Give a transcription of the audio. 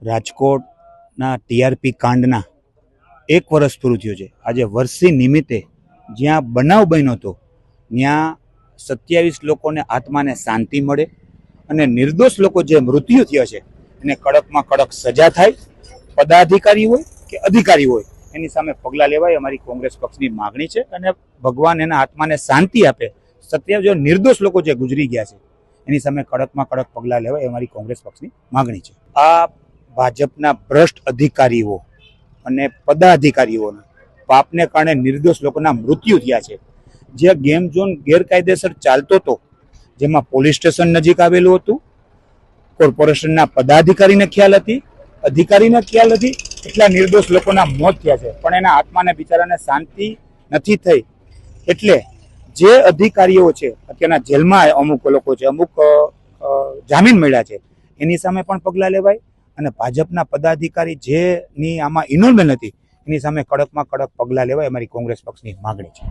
રાજકોટના ટીઆરપી કાંડના 1 વર્ષ પૂરું થયું છે। આજે વર્ષી નિમિત્તે જ્યાં બનાવ બન્યો હતો ત્યાં 27 લોકોને આત્માને શાંતિ મળે અને નિર્દોષ લોકો જે મૃત્યુ થયા છે એને કડકમાં કડક સજા થાય। પદાધિકારી હોય કે અધિકારી હોય એની સામે પગલાં લેવાય અમારી કોંગ્રેસ પક્ષની માગણી છે અને ભગવાન એના આત્માને શાંતિ આપે। 27 નિર્દોષ લોકો જે ગુજરી ગયા છે એની સામે કડકમાં કડક પગલાં લેવાય અમારી કોંગ્રેસ પક્ષની માગણી છે। આ ભાજપના ભ્રષ્ટ અધિકારીઓ અને પદાધિકારીઓના પાપને કારણે નિર્દોષ લોકોના મૃત્યુ થયા છે। જે ગેમ ઝોન ગેરકાયદેસર ચાલતો હતો જેમાં પોલીસ સ્ટેશન નજીક આવેલું હતું, કોર્પોરેશનના પદાધિકારીને ખ્યાલ હતી, અધિકારીને ખ્યાલ હતી, એટલા નિર્દોષ લોકોના મોત થયા છે પણ એના આત્માને બિચારાને શાંતિ નથી થઈ। એટલે જે અધિકારીઓ છે અત્યારના જેલમાં અમુક લોકો છે, અમુક જામીન મળ્યા છે એની સામે પણ પગલાં લેવાય અને ભાજપના પદાધિકારી જેની આમાં ઇન્વોલ્વમેન્ટ હતી એની સામે કડકમાં કડક પગલાં લેવાય અમારી કોંગ્રેસ પક્ષની માગણી છે।